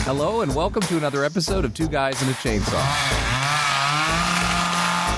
Hello and welcome to another episode of Two Guys and a Chainsaw.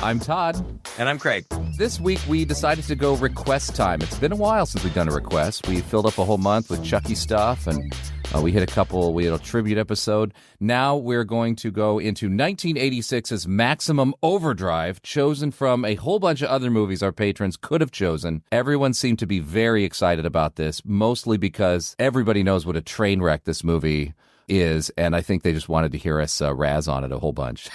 I'm Todd. And I'm Craig. This week we decided to go request time. It's been a while since we've done a request. We filled up a whole month with Chucky stuff, and we had a tribute episode. Now we're going to go into 1986's Maximum Overdrive, chosen from a whole bunch of other movies our patrons could have chosen. Everyone seemed to be very excited about this, mostly because everybody knows what a train wreck this movie is, and I think they just wanted to hear us razz on it a whole bunch.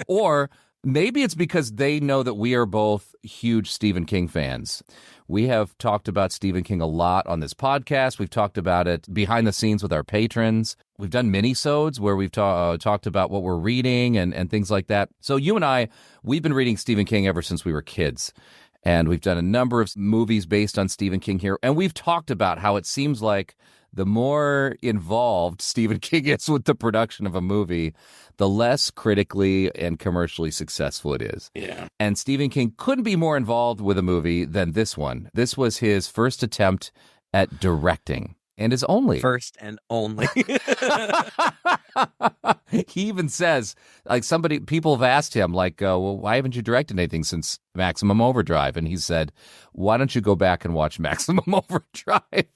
Or maybe it's because they know that we are both huge Stephen King fans. We have talked about Stephen King a lot on this podcast. We've talked about it behind the scenes with our patrons. We've done mini-sodes where we've talked about what we're reading and things like that. So you and I, we've been reading Stephen King ever since we were kids. And we've done a number of movies based on Stephen King here. And we've talked about how it seems like the more involved Stephen King is with the production of a movie, the less critically and commercially successful it is. Yeah. And Stephen King couldn't be more involved with a movie than this one. This was his first attempt at directing. And his only. First and only. He even says, people have asked him, well, why haven't you directed anything since Maximum Overdrive? And he said, why don't you go back and watch Maximum Overdrive?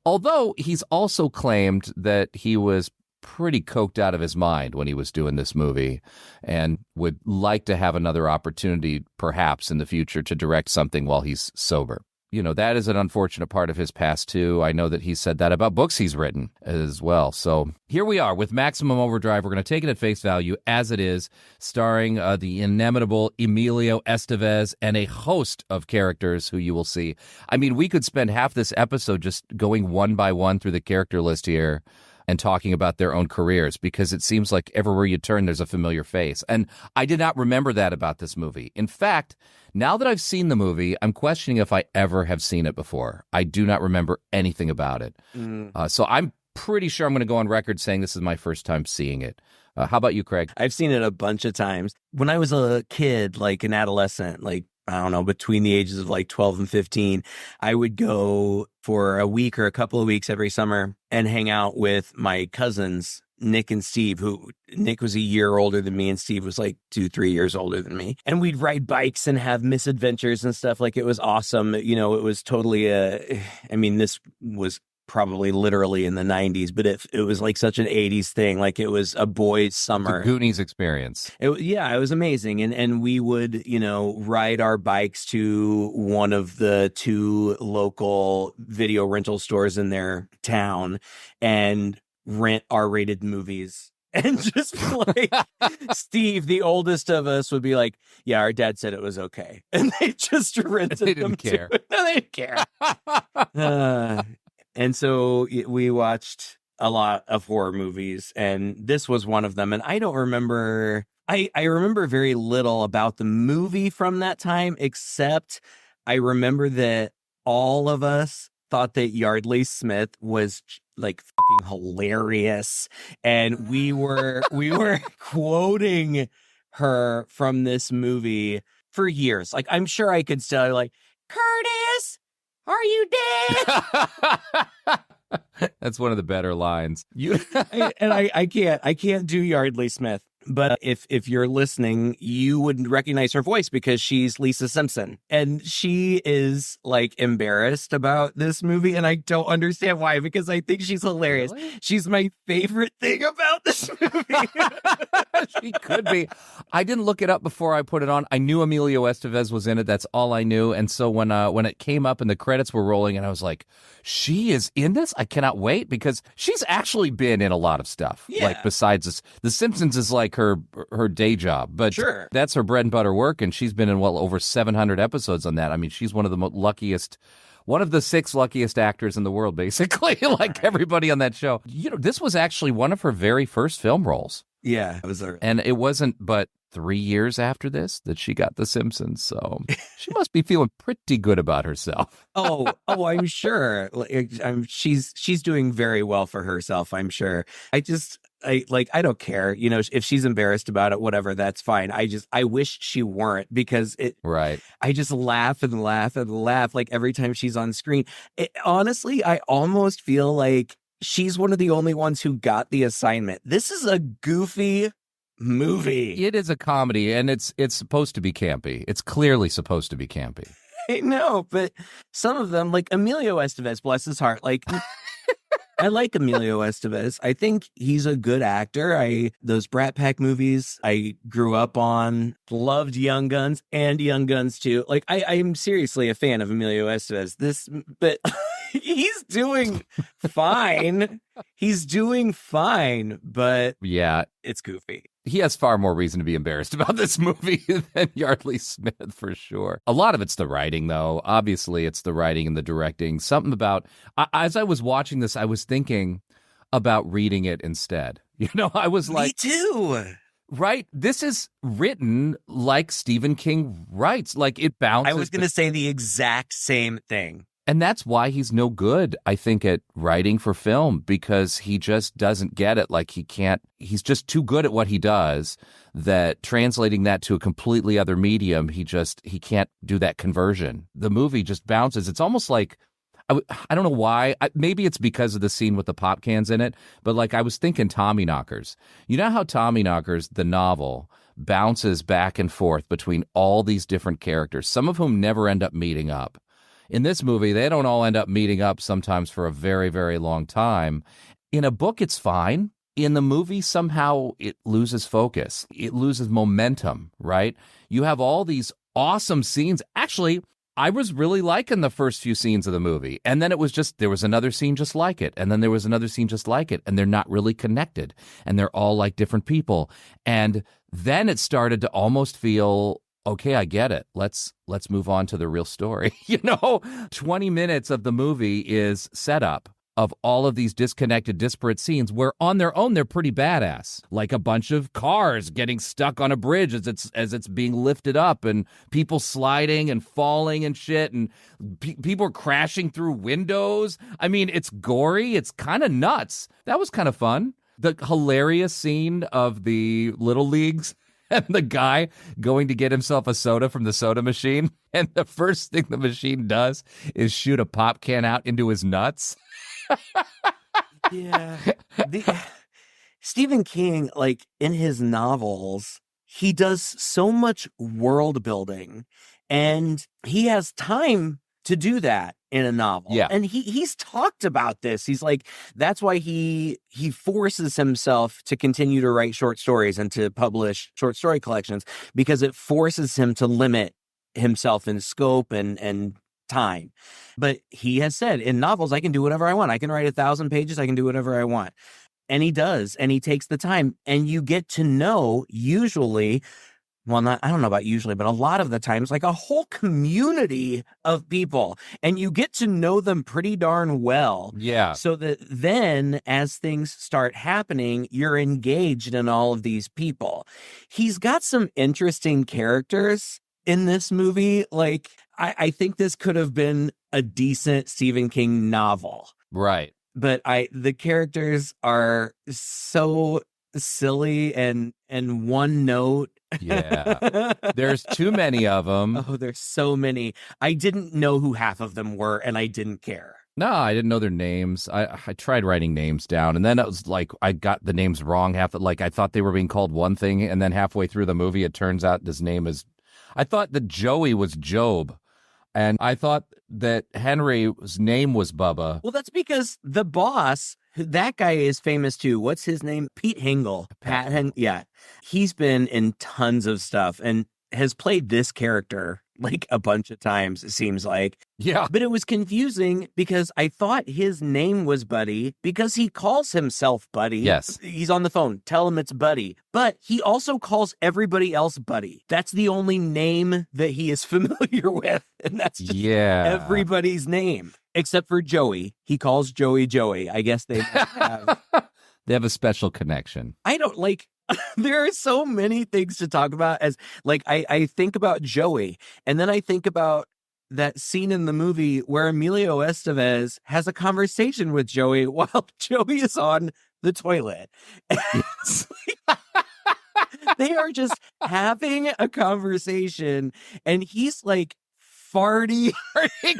Although he's also claimed that he was pretty coked out of his mind when he was doing this movie and would like to have another opportunity, perhaps in the future, to direct something while he's sober. You know, that is an unfortunate part of his past, too. I know that he said that about books he's written as well. So here we are with Maximum Overdrive. We're going to take it at face value as it is, starring the inimitable Emilio Estevez and a host of characters who you will see. I mean, we could spend half this episode just going one by one through the character list here and talking about their own careers, because it seems like everywhere you turn, there's a familiar face. And I did not remember that about this movie. In fact, now that I've seen the movie, I'm questioning if I ever have seen it before. I do not remember anything about it. So I'm pretty sure I'm going to go on record saying this is my first time seeing it. How about you, Craig? I've seen it a bunch of times. When I was a kid, like an adolescent, I don't know, between the ages of 12 and 15, I would go for a week or a couple of weeks every summer and hang out with my cousins, Nick and Steve, who Nick was a year older than me and Steve was 2-3 years older than me. And we'd ride bikes and have misadventures and stuff. It was awesome. You know, it was totally this was probably literally in the 90s, but it was such an 80s thing. It was a boys' summer. The Goonies experience. It was amazing. And we would, ride our bikes to one of the two local video rental stores in their town and rent R-rated movies. And just Steve, the oldest of us, would be like, yeah, our dad said it was okay. And they just rented they didn't care. No, they didn't care. And so we watched a lot of horror movies, and this was one of them. And I don't remember, I remember very little about the movie from that time, except I remember that all of us thought that Yardley Smith was fucking hilarious. And we were quoting her from this movie for years. I'm sure I could still Curtis, are you dead? That's one of the better lines. I can't do Yardley Smith. But if you're listening, you would recognize her voice because she's Lisa Simpson. And she is embarrassed about this movie. And I don't understand why, because I think she's hilarious. Really? She's my favorite thing about this movie. She could be. I didn't look it up before I put it on. I knew Emilio Estevez was in it. That's all I knew. And so when it came up and the credits were rolling and I was like, she is in this? I cannot wait, because she's actually been in a lot of stuff. Yeah. Besides this, The Simpsons is her day job, but sure, that's her bread and butter work, and she's been in over 700 episodes on that. I mean, she's one of the 6 luckiest actors in the world, basically, everybody on that show. This was actually one of her very first film roles. Yeah, it was and it wasn't but 3 years after this that she got The Simpsons, so she must be feeling pretty good about herself. Oh, I'm sure. She's doing very well for herself, I'm sure. I don't care, if she's embarrassed about it, whatever, that's fine. I wish she weren't, because right. I just laugh and laugh and laugh every time she's on screen. Honestly, I almost feel like she's one of the only ones who got the assignment. This is a goofy movie. It is a comedy, and it's supposed to be campy. It's clearly supposed to be campy. I know, but some of them, like Emilio Estevez, bless his heart, like... I like Emilio Estevez. I think he's a good actor. Those Brat Pack movies I grew up on, loved Young Guns and Young Guns 2. Like I'm seriously a fan of Emilio Estevez. But he's doing fine. He's doing fine, but yeah, it's goofy. He has far more reason to be embarrassed about this movie than Yardley Smith, for sure. A lot of it's the writing, though. Obviously, it's the writing and the directing. Something about, as I was watching this, I was thinking about reading it instead. You know, I was like... Me too! Right? This is written like Stephen King writes. Like, it bounces... I was going to say the exact same thing. And that's why he's no good, I think, at writing for film, because he just doesn't get it. Like, he's just too good at what he does that translating that to a completely other medium, he can't do that conversion. The movie just bounces. It's almost like, I don't know why. Maybe it's because of the scene with the pop cans in it, but like I was thinking Tommyknockers. You know how Tommyknockers, the novel, bounces back and forth between all these different characters, some of whom never end up meeting up. In this movie, they don't all end up meeting up sometimes for a very, very long time. In a book, it's fine. In the movie, somehow it loses focus. It loses momentum, right? You have all these awesome scenes. Actually, I was really liking the first few scenes of the movie. And then there was another scene just like it. And then there was another scene just like it. And they're not really connected. And they're all like different people. And then it started to almost feel... okay, I get it. Let's move on to the real story. 20 minutes of the movie is setup of all of these disconnected, disparate scenes where on their own, they're pretty badass. Like a bunch of cars getting stuck on a bridge as it's being lifted up, and people sliding and falling and shit, and people are crashing through windows. I mean, it's gory. It's kind of nuts. That was kind of fun. The hilarious scene of the Little Leagues and the guy going to get himself a soda from the soda machine. And the first thing the machine does is shoot a pop can out into his nuts. Yeah. Stephen King, like in his novels, he does so much world building, and he has time to do that in a novel. Yeah. And he's talked about this. He's like, that's why he forces himself to continue to write short stories and to publish short story collections, because it forces him to limit himself in scope and time. But he has said, in novels, I can do whatever I want. I can write 1,000 pages. I can do whatever I want. And he does. And he takes the time. And you get to know, usually... well, I don't know about usually, but a lot of the times, like a whole community of people, and you get to know them pretty darn well. Yeah. So that then as things start happening, you're engaged in all of these people. He's got some interesting characters in this movie. Like, I think this could have been a decent Stephen King novel. Right. But the characters are so silly and one note. Yeah. There's too many of them. Oh, there's so many. I didn't know who half of them were, and I didn't care. No, I didn't know their names. I tried writing names down, and then it was like I got the names wrong. I thought they were being called one thing, and then halfway through the movie, it turns out his name is... I thought that Joey was Job, and I thought that Henry's name was Bubba. Well, that's because the boss... that guy is famous too. What's his name? Pete Hingle. Yeah. He's been in tons of stuff and has played this character like a bunch of times, it seems like. Yeah. But it was confusing because I thought his name was Buddy because he calls himself Buddy. Yes. He's on the phone. Tell him it's Buddy. But he also calls everybody else Buddy. That's the only name that he is familiar with. And that's just everybody's name. Except for Joey. He calls Joey Joey. I guess they have. They have a special connection. I don't like... there are so many things to talk about as like I think about Joey, and then I think about that scene in the movie where Emilio Estevez has a conversation with Joey while Joey is on the toilet. Yes. They are just having a conversation, and he's like farting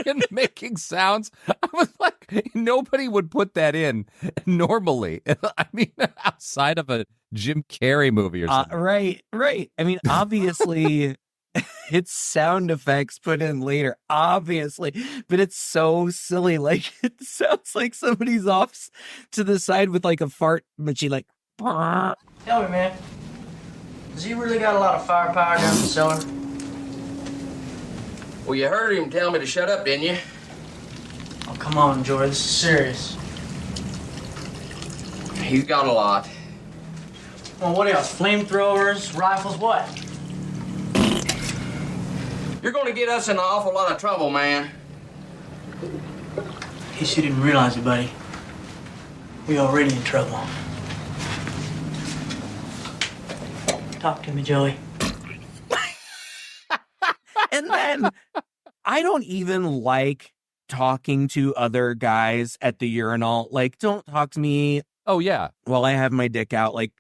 and making sounds. I was like, Nobody would put that in normally. I mean, outside of a Jim Carrey movie or something. Right. I mean, obviously, it's sound effects put in later, obviously, but it's so silly. Like, it sounds like somebody's off to the side with like a fart machine, like. Tell me, man, has he really got a lot of firepower down in the cellar? Well, you heard him tell me to shut up, didn't you? Oh, come on, Joy, this is serious. He's got a lot. Well, what else? Flamethrowers, rifles, what? You're going to get us in an awful lot of trouble, man. In case you didn't realize it, buddy, we already in trouble. Talk to me, Joey. And then I don't even like talking to other guys at the urinal. Like, don't talk to me. Oh, yeah. While I have my dick out. Like,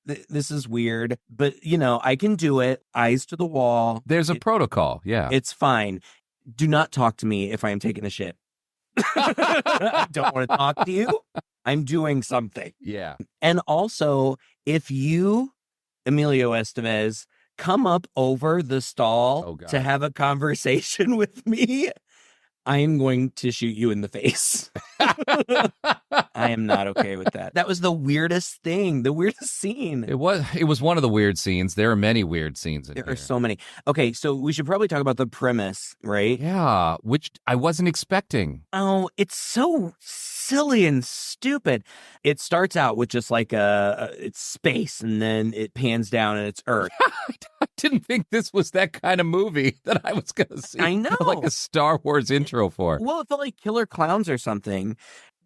this is weird, but I can do it. Eyes to the wall. There's a protocol. Yeah. It's fine. Do not talk to me if I am taking a shit. I don't want to talk to you. I'm doing something. Yeah. And also, if you, Emilio Estevez, come up over the stall to have a conversation with me, I am going to shoot you in the face. I am not okay with that. That was the weirdest thing, the weirdest scene. It was one of the weird scenes. There are many weird scenes in there here. Are so many. Okay, so we should probably talk about the premise, right? Yeah, which I wasn't expecting. Oh, it's so silly and stupid. It starts out with just like it's space, and then it pans down and it's Earth. I didn't think this was that kind of movie that I was going to see. I know. Like a Star Wars intro for. Well, it felt like Killer Clowns or something.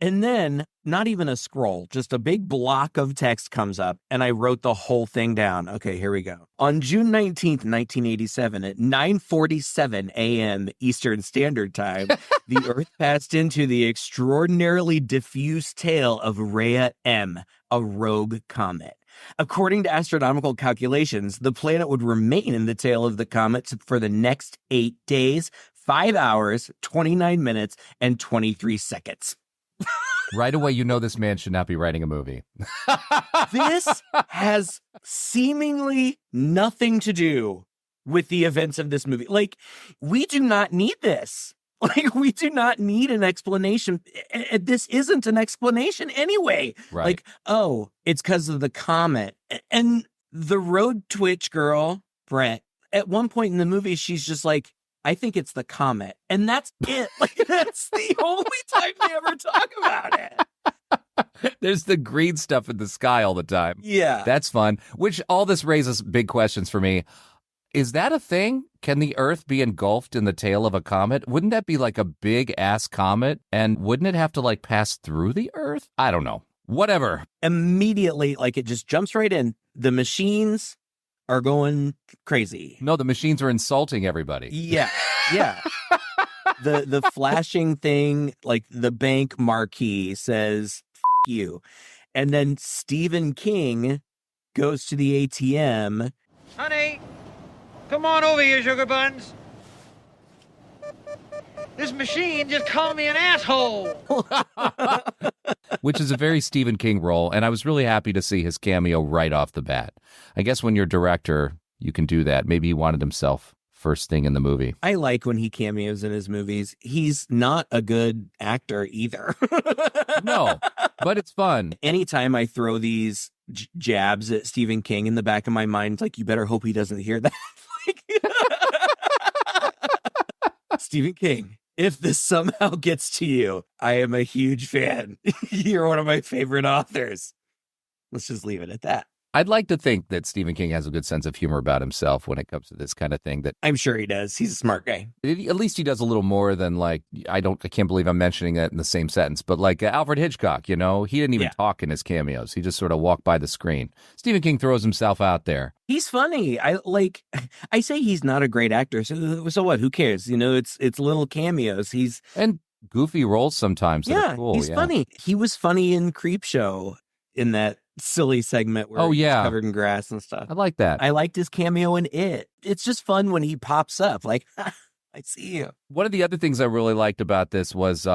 And then, not even a scroll, just a big block of text comes up, and I wrote the whole thing down. Okay, here we go. On June 19th, 1987, at 9:47 a.m. Eastern Standard Time, the Earth passed into the extraordinarily diffuse tail of Rhea M, a rogue comet. According to astronomical calculations, the planet would remain in the tail of the comet for the next 8 days, 5 hours, 29 minutes, and 23 seconds. Right away, you know this man should not be writing a movie. This has seemingly nothing to do with the events of this movie. Like, we do not need this. Like, we do not need an explanation. This isn't an explanation anyway. Right. Like, oh, it's because of the comet. And the road twitch girl, Brett, at one point in the movie, she's just like, I think it's the comet. And that's it. Like, that's the only time they ever talk about it. There's the green stuff in the sky all the time. Yeah. That's fun. Which all this raises big questions for me. Is that a thing? Can the Earth be engulfed in the tail of a comet? Wouldn't that be like a big ass comet? And wouldn't it have to like pass through the Earth? I don't know. Whatever. Immediately, like, it just jumps right in. The machines are going crazy. No, the machines are insulting everybody. Yeah. The flashing thing, like the bank marquee says, F you. And then Stephen King goes to the ATM. Honey, come on over here, sugar buns. This machine just called me an asshole. Which is a very Stephen King role, and I was really happy to see his cameo right off the bat. I guess when you're a director, you can do that. Maybe he wanted himself first thing in the movie. I like when he cameos in his movies. He's not a good actor either. No, but it's fun. Anytime I throw these jabs at Stephen King in the back of my mind, like, you better hope he doesn't hear that. Stephen King, if this somehow gets to you, I am a huge fan. You're one of my favorite authors. Let's just leave it at that. I'd like to think that Stephen King has a good sense of humor about himself when it comes to this kind of thing. That I'm sure he does. He's a smart guy. At least he does a little more than like, I can't believe I'm mentioning that in the same sentence, but like Alfred Hitchcock, he didn't even talk in his cameos. He just sort of walked by the screen. Stephen King throws himself out there. He's funny. I say he's not a great actor. So what? Who cares? It's little cameos. And goofy roles sometimes. Yeah, cool. He's funny. He was funny in Creepshow in that silly segment where he's covered in grass and stuff. I like that. I liked his cameo in It. It's just fun when he pops up. Like, I see you. One of the other things I really liked about this was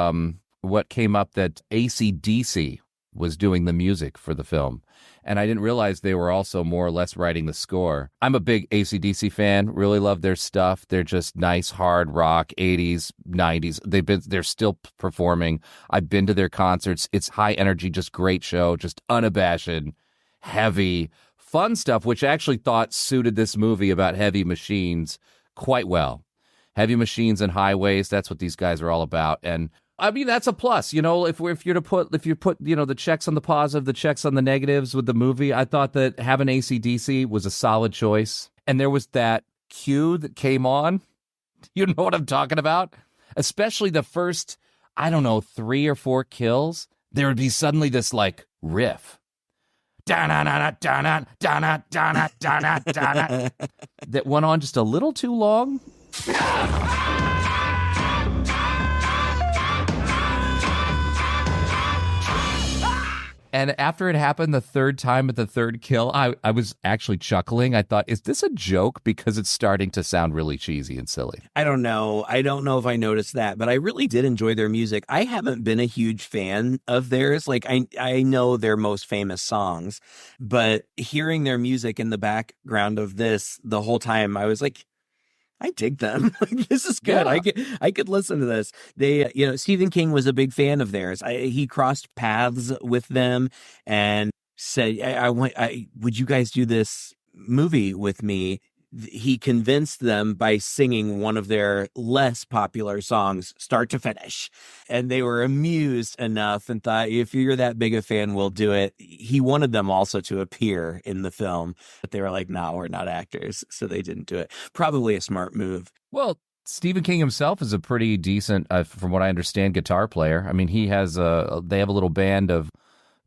what came up that AC/DC was doing the music for the film. And I didn't realize they were also more or less writing the score. I'm a big AC/DC fan, really love their stuff. They're just nice, hard rock, 80s, 90s. They're still performing. I've been to their concerts. It's high energy, just great show, just unabashed, heavy, fun stuff, which I actually thought suited this movie about heavy machines quite well. Heavy machines and highways, that's what these guys are all about. And I mean, that's a plus, you know, if you put, you know, the checks on the positive, the checks on the negatives with the movie, I thought that having AC/DC was a solid choice. And there was that cue that came on. You know what I'm talking about? Especially the first, I don't know, 3 or 4 kills. There would be suddenly this like riff. That went on just a little too long. And after it happened the third time at the third kill, I was actually chuckling. I thought, is this a joke? Because it's starting to sound really cheesy and silly. I don't know. I don't know if I noticed that, but I really did enjoy their music. I haven't been a huge fan of theirs. Like, I know their most famous songs, but hearing their music in the background of this the whole time, I was like, I dig them. Like, this is good. Yeah. I could listen to this. They, you know, Stephen King was a big fan of theirs. He crossed paths with them and said, would you guys do this movie with me? He convinced them by singing one of their less popular songs, start to finish. And they were amused enough and thought, if you're that big a fan, we'll do it. He wanted them also to appear in the film, but they were like, no, we're not actors. So they didn't do it. Probably a smart move. Well, Stephen King himself is a pretty decent, from what I understand, guitar player. I mean, they have a little band of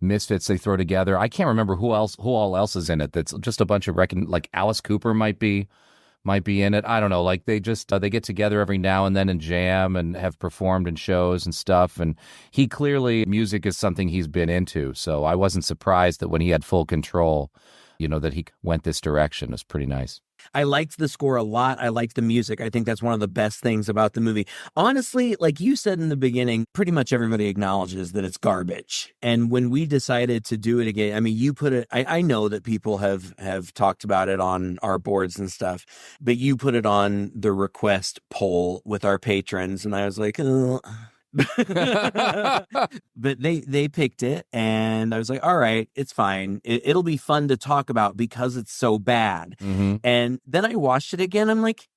misfits they throw together. I can't remember who all else is in it. That's just a bunch of like Alice Cooper might be in it. I don't know. Like they just they get together every now and then and jam and have performed in shows and stuff. And he clearly, music is something he's been into. So I wasn't surprised that when he had full control, you know, that he went this direction. It was pretty nice. I liked the score a lot. I liked the music. I think that's one of the best things about the movie. Honestly, like you said in the beginning, pretty much everybody acknowledges that it's garbage. And when we decided to do it again, I mean, you put it, I know that people have talked about it on our boards and stuff, but you put it on the request poll with our patrons. And I was like, oh. But they picked it and I was like, all right, it's fine. It'll be fun to talk about because it's so bad. Mm-hmm. And then I watched it again. I'm like,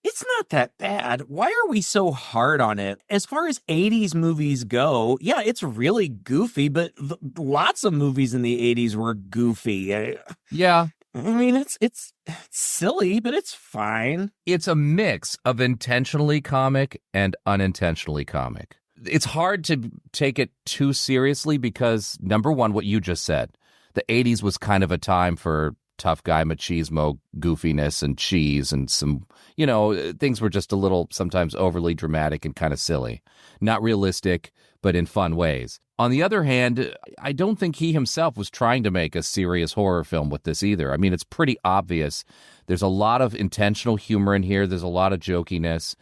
it's not that bad. Why are we so hard on it? As far as 80s movies go, yeah, it's really goofy, but lots of movies in the 80s were goofy. Yeah. I mean, it's silly, but it's fine. It's a mix of intentionally comic and unintentionally comic. It's hard to take it too seriously because, number one, what you just said, the 80s was kind of a time for tough guy machismo, goofiness, and cheese, and some, you know, things were just a little sometimes overly dramatic and kind of silly. Not realistic, but in fun ways. On the other hand, I don't think he himself was trying to make a serious horror film with this either. I mean, it's pretty obvious. There's a lot of intentional humor in here. There's a lot of jokiness.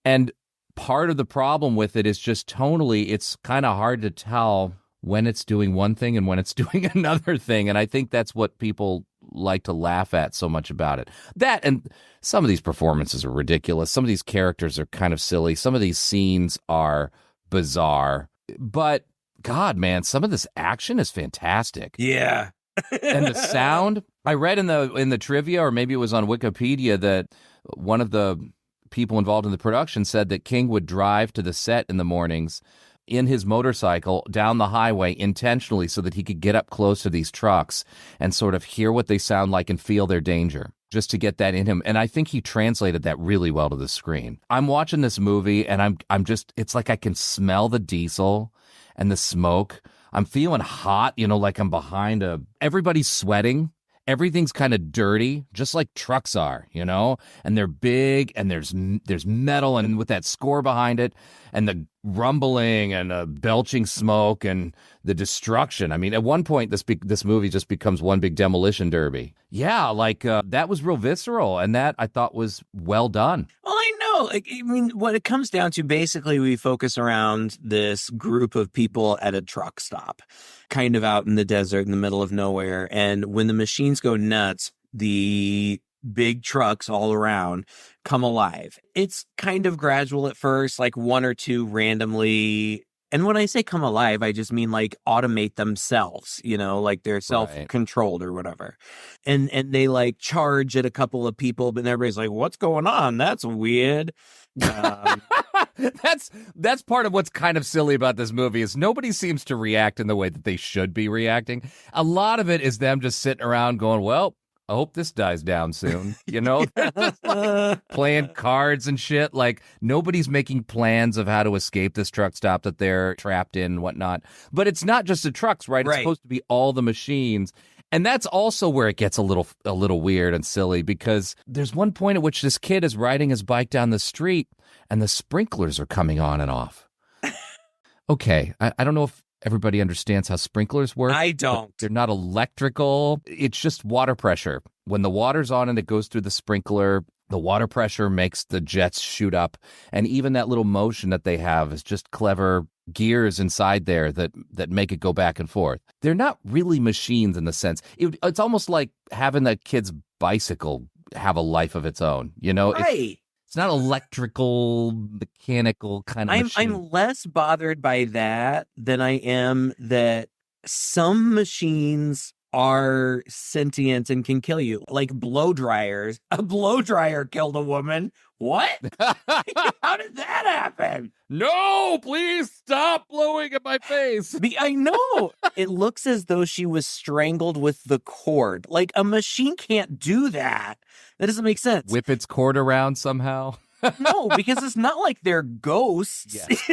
And part of the problem with it is just tonally, it's kind of hard to tell when it's doing one thing and when it's doing another thing. And I think that's what people like to laugh at so much about it. That, and some of these performances are ridiculous. Some of these characters are kind of silly. Some of these scenes are bizarre. But God, man, some of this action is fantastic. Yeah. And the sound, I read in the trivia, or maybe it was on Wikipedia, that one of the people involved in the production said that King would drive to the set in the mornings in his motorcycle down the highway intentionally so that he could get up close to these trucks and sort of hear what they sound like and feel their danger, just to get that in him. And I think he translated that really well to the screen. I'm watching this movie and I'm just, it's like I can smell the diesel and the smoke. I'm feeling hot, you know, like I'm behind everybody's sweating. Everything's kind of dirty, just like trucks are, you know, and they're big and there's metal, and with that score behind it and the rumbling and belching smoke and the destruction. I mean, at one point, this movie just becomes one big demolition derby. Yeah, like that was real visceral, and that I thought was well done. Well, I know. Well, I mean, what it comes down to, basically, we focus around this group of people at a truck stop, kind of out in the desert in the middle of nowhere. And when the machines go nuts, the big trucks all around come alive. It's kind of gradual at first, like one or two randomly. And when I say come alive, I just mean like automate themselves, like they're self-controlled or whatever. And they like charge at a couple of people, but everybody's like, what's going on? That's weird. That's part of what's kind of silly about this movie is nobody seems to react in the way that they should be reacting. A lot of it is them just sitting around going, well, I hope this dies down soon. They're just like playing cards and shit. Like nobody's making plans of how to escape this truck stop that they're trapped in and whatnot. But it's not just the trucks, right? It's supposed to be all the machines. And that's also where it gets a little weird and silly, because there's one point at which this kid is riding his bike down the street and the sprinklers are coming on and off. Okay, I don't know if everybody understands how sprinklers work. I don't. They're not electrical. It's just water pressure. When the water's on and it goes through the sprinkler, the water pressure makes the jets shoot up. And even that little motion that they have is just clever gears inside there that make it go back and forth. They're not really machines in the sense. It's almost like having that kid's bicycle have a life of its own. Right. It's not electrical, mechanical kind of machine. I'm less bothered by that than I am that some machines are sentient and can kill you. Like blow dryers. A blow dryer killed a woman. What? How did that happen? No, please stop blowing at my face. I know. It looks as though she was strangled with the cord. Like a machine can't do that. That doesn't make sense. Whip its cord around somehow. No, because it's not like they're ghosts. Yes.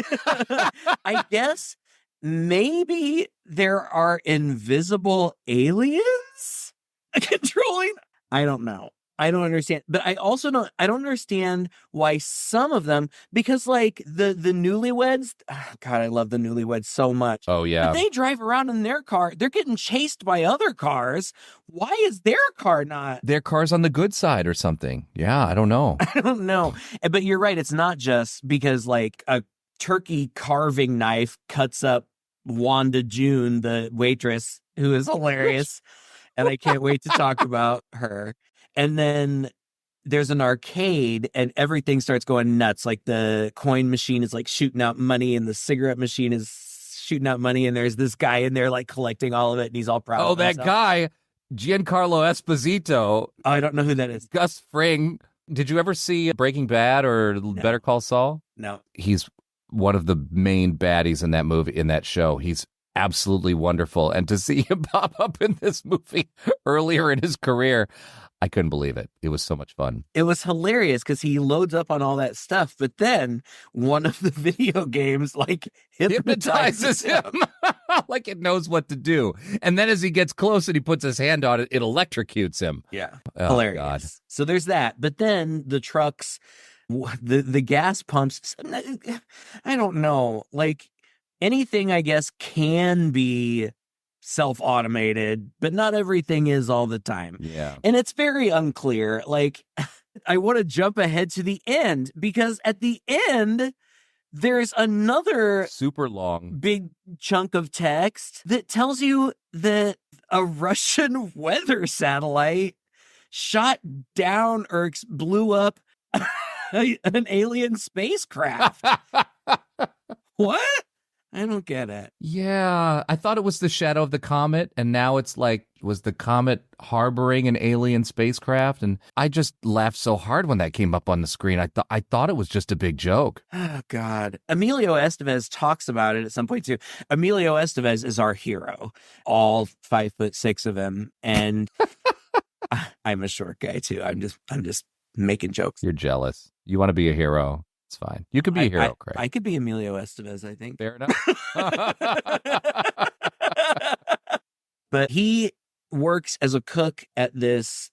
I guess maybe there are invisible aliens controlling. I don't know. I don't understand. But I also don't understand why some of them, because like the newlyweds, God, I love the newlyweds so much. Oh, yeah. But they drive around in their car. They're getting chased by other cars. Why is their car not? Their car's on the good side or something. Yeah, I don't know. I don't know. But you're right. It's not just because like a turkey carving knife cuts up Wanda June, the waitress, who is hilarious. And I can't wait to talk about her. And then there's an arcade and everything starts going nuts. Like the coin machine is like shooting out money and the cigarette machine is shooting out money. And there's this guy in there like collecting all of it. And he's all proud of that himself. guy, Giancarlo Esposito. Oh, I don't know who that is. Gus Fring. Did you ever see Breaking Bad or Better Call Saul? No. He's one of the main baddies in that movie, in that show. He's absolutely wonderful. And to see him pop up in this movie earlier in his career, I couldn't believe it. It was so much fun. It was hilarious because he loads up on all that stuff, but then one of the video games like hypnotizes him. Like it knows what to do. And then as he gets close and he puts his hand on it, it electrocutes him. Yeah. Oh, hilarious. God. So there's that. But then the trucks, the gas pumps, I don't know. Like anything, I guess, can be self-automated, but not everything is all the time. Yeah. And it's very unclear. Like, I want to jump ahead to the end because at the end, there's another super long big chunk of text that tells you that a Russian weather satellite shot down or blew up an alien spacecraft. What? I don't get it. Yeah, I thought it was the shadow of the comet, and now it's like, was the comet harboring an alien spacecraft? And I just laughed so hard when that came up on the screen. I thought it was just a big joke. Oh, God. Emilio Estevez talks about it at some point, too. Emilio Estevez is our hero, all 5'6" of him. And I'm a short guy, too. I'm just making jokes. You're jealous. You want to be a hero. It's fine. You could be a hero, Craig. I could be Emilio Estevez, I think. Fair enough. But he works as a cook at this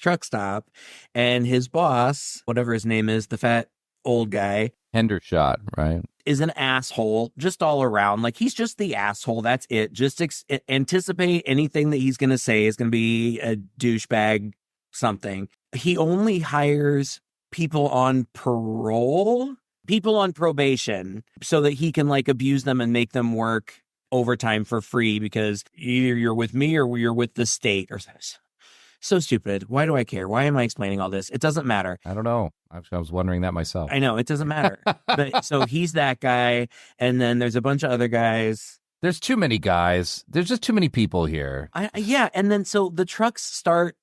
truck stop, and his boss, whatever his name is, the fat old guy, Hendershot, right? is an asshole just all around. Like, he's just the asshole. That's it. Just anticipate anything that he's going to say is going to be a douchebag something. He only hires people on parole, people on probation, so that he can like abuse them and make them work overtime for free because either you're with me or you're with the state or so stupid. Why do I care? Why am I explaining all this? It doesn't matter. I don't know. I was wondering that myself. I know, it doesn't matter. But so he's that guy, and then there's a bunch of other guys. There's too many guys. There's just too many people here. Yeah, and then so the trucks start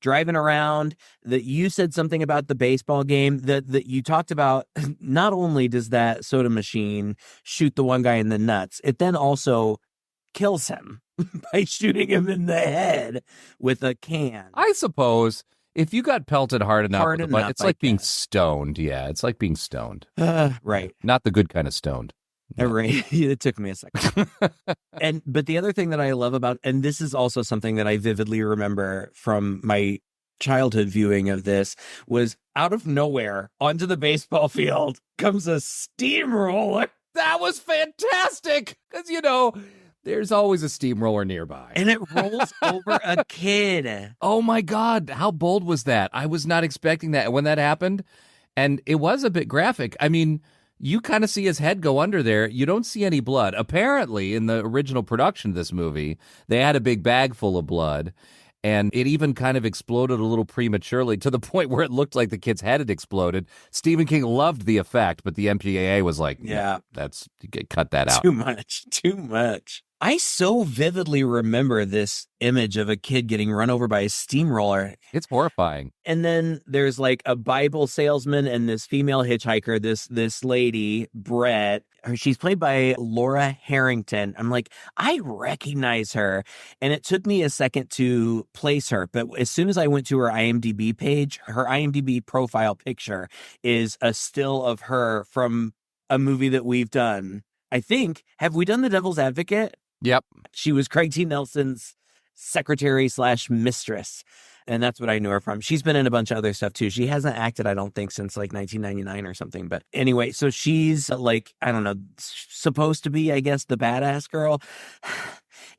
driving around. That you said something about the baseball game that you talked about. Not only does that soda machine shoot the one guy in the nuts, it then also kills him by shooting him in the head with a can. I suppose if you got pelted hard enough, it's like being stoned. Yeah, it's like being stoned. Right. Not the good kind of stoned. Right. It took me a second. But the other thing that I love about, and this is also something that I vividly remember from my childhood viewing of this, was out of nowhere onto the baseball field comes a steamroller. That was fantastic because, there's always a steamroller nearby. And it rolls over a kid. Oh, my God. How bold was that? I was not expecting that when that happened. And it was a bit graphic. I mean, you kind of see his head go under there. You don't see any blood. Apparently, in the original production of this movie, they had a big bag full of blood. And it even kind of exploded a little prematurely to the point where it looked like the kid's head had exploded. Stephen King loved the effect, but the MPAA was like, yeah, cut that out. Too much. I so vividly remember this image of a kid getting run over by a steamroller. It's horrifying. And then there's like a Bible salesman and this female hitchhiker, this lady, Brett. She's played by Laura Harrington. I'm like, I recognize her. And it took me a second to place her. But as soon as I went to her IMDb page, her IMDb profile picture is a still of her from a movie that we've done. I think, have we done The Devil's Advocate? Yep. She was Craig T. Nelson's secretary/mistress. And that's what I knew her from. She's been in a bunch of other stuff too. She hasn't acted, I don't think, since like 1999 or something. But anyway, so she's like, I don't know, supposed to be, I guess, the badass girl.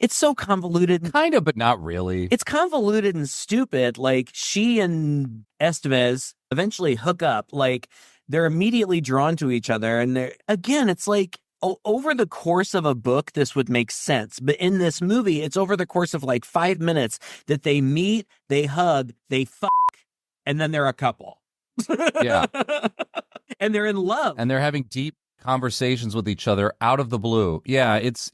It's so convoluted. Kind of, but not really. It's convoluted and stupid. Like, she and Estevez eventually hook up. Like, they're immediately drawn to each other. And again, it's like, over the course of a book, this would make sense. But in this movie, it's over the course of like 5 minutes that they meet, they hug, they fuck, and then they're a couple. Yeah. And they're in love. And they're having deep conversations with each other out of the blue. Yeah, it's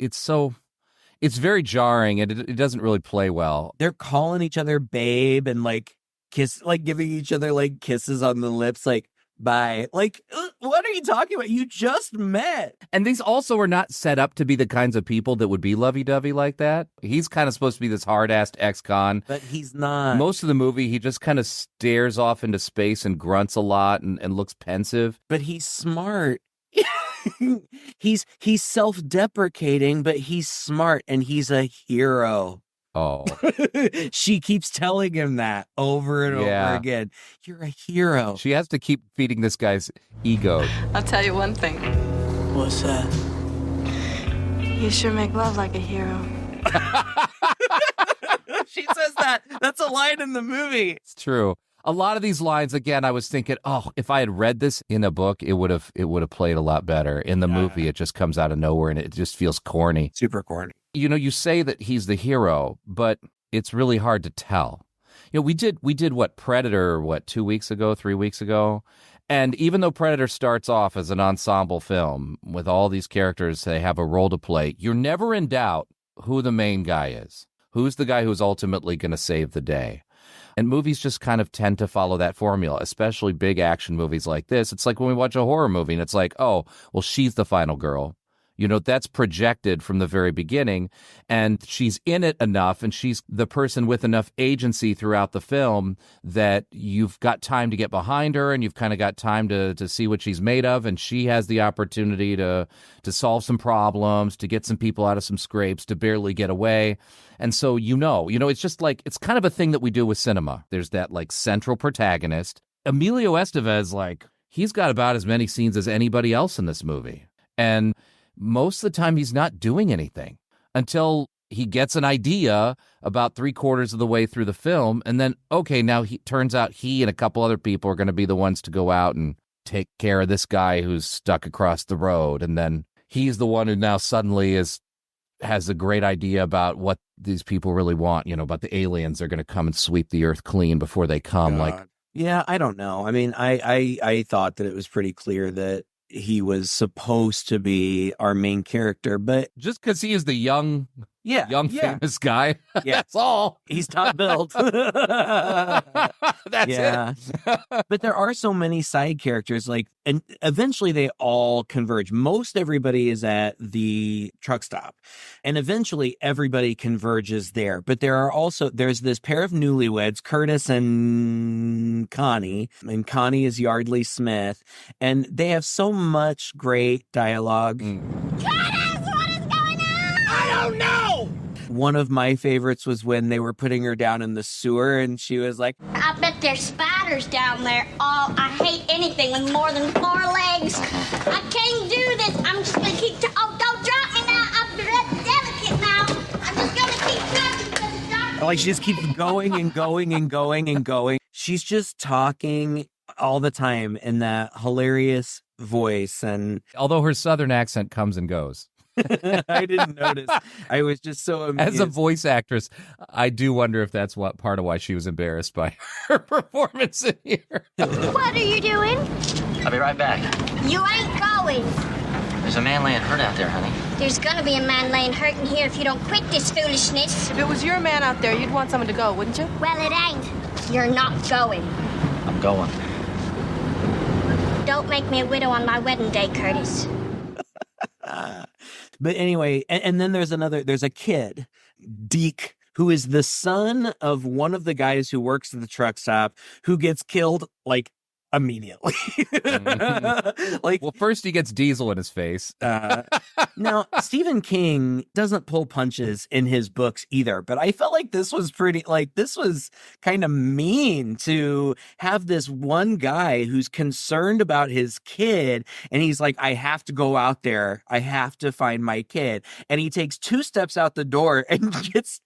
very jarring, and it doesn't really play well. They're calling each other babe and like giving each other like kisses on the lips, like, bye. Like, what are you talking about? You just met. And these also are not set up to be the kinds of people that would be lovey-dovey like that. He's kind of supposed to be this hard-assed ex-con. But he's not. Most of the movie, he just kind of stares off into space and grunts a lot and looks pensive. But he's smart. He's self-deprecating, but he's smart, and he's a hero. Oh. She keeps telling him that over and over again. You're a hero. She has to keep feeding this guy's ego. I'll tell you one thing. What's that? You sure make love like a hero. She says that. That's a line in the movie. It's true. A lot of these lines, again, I was thinking, if I had read this in a book, it would have played a lot better. In the movie, it just comes out of nowhere and it just feels corny. Super corny. You say that he's the hero, but it's really hard to tell. We did what, Predator, 2 weeks ago, 3 weeks ago? And even though Predator starts off as an ensemble film with all these characters, they have a role to play, you're never in doubt who the main guy is. Who's the guy who's ultimately going to save the day? And movies just kind of tend to follow that formula, especially big action movies like this. It's like when we watch a horror movie and it's like, oh, well, she's the final girl. That's projected from the very beginning, and she's in it enough, and she's the person with enough agency throughout the film that you've got time to get behind her, and you've kind of got time to see what she's made of, and she has the opportunity to solve some problems, to get some people out of some scrapes, to barely get away. And so, it's just like, it's kind of a thing that we do with cinema. There's that like central protagonist. Emilio Estevez, like, he's got about as many scenes as anybody else in this movie. And most of the time, he's not doing anything until he gets an idea about 3/4 of the way through the film, and then, okay, now turns out he and a couple other people are going to be the ones to go out and take care of this guy who's stuck across the road. And then he's the one who now suddenly has a great idea about what these people really want, about the aliens. They're going to come and sweep the earth clean before they come. God. Yeah, I don't know. I mean, I thought that it was pretty clear that he was supposed to be our main character, but just because he is the young famous guy, that's all. He's top billed. That's it. But there are so many side characters, and eventually they all converge. Most everybody is at the truck stop, and eventually everybody converges there. But there's this pair of newlyweds, Curtis and Connie, and Connie is Yardley Smith, and they have so much great dialogue. Curtis, what is going on? I don't know! One of my favorites was when they were putting her down in the sewer, and she was like, I bet there's spiders down there. Oh, I hate anything with more than 4 legs. I can't do this. I'm just going to keep... Oh, don't drop me now. I'm delicate now. I'm just going to keep talking because it's dark. Like, she just keeps going and going and going and going. She's just talking all the time in that hilarious voice. And although her Southern accent comes and goes. I didn't notice. I was just so amused. As a voice actress, I do wonder if that's part of why she was embarrassed by her performance in here. What are you doing? I'll be right back. You ain't going. There's a man laying hurt out there, honey. There's gonna be a man laying hurt in here if you don't quit this foolishness. If it was your man out there, you'd want someone to go, wouldn't you? Well, it ain't. You're not going. I'm going. Don't make me a widow on my wedding day, Curtis. But anyway, and then there's a kid, Deke, who is the son of one of the guys who works at the truck stop, who gets killed immediately. Well, first he gets diesel in his face. Now, Stephen King doesn't pull punches in his books either, but I felt like this was this was kind of mean to have this one guy who's concerned about his kid, and he's like, I have to go out there. I have to find my kid. And he takes 2 steps out the door and gets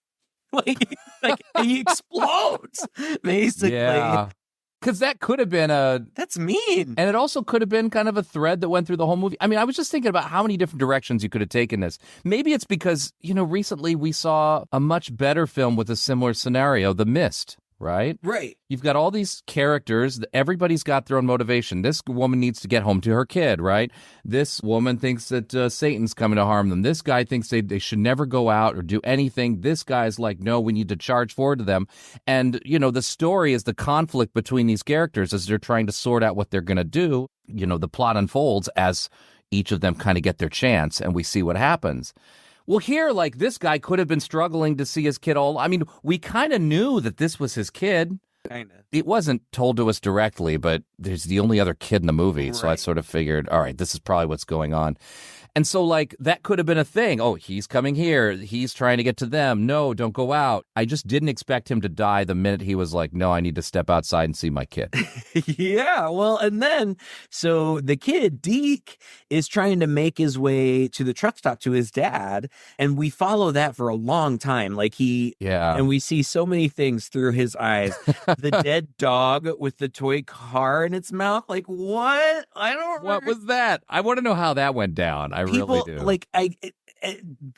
he explodes, basically. Yeah. Because that could have been that's mean. And it also could have been kind of a thread that went through the whole movie. I mean, I was just thinking about how many different directions you could have taken this. Maybe it's because, recently we saw a much better film with a similar scenario, The Mist, right? Right. You've got all these characters. Everybody's got their own motivation. This woman needs to get home to her kid, right? This woman thinks that Satan's coming to harm them. This guy thinks they should never go out or do anything. This guy's like, no, we need to charge forward to them. And, the story is the conflict between these characters as they're trying to sort out what they're going to do. The plot unfolds as each of them kind of get their chance, and we see what happens. Well, here, this guy could have been struggling to see his kid we kind of knew that this was his kid. Kind of. It wasn't told to us directly, but there's the only other kid in the movie. Right. So I sort of figured, all right, this is probably what's going on. And so, that could have been a thing. Oh, he's coming here. He's trying to get to them. No, don't go out. I just didn't expect him to die the minute he was like, no, I need to step outside and see my kid. Yeah, well, and then, so the kid, Deke, is trying to make his way to the truck stop to his dad, and we follow that for a long time. And we see so many things through his eyes. The dead dog with the toy car in its mouth. What? I don't remember. What was that? I want to know how that went down. I really do.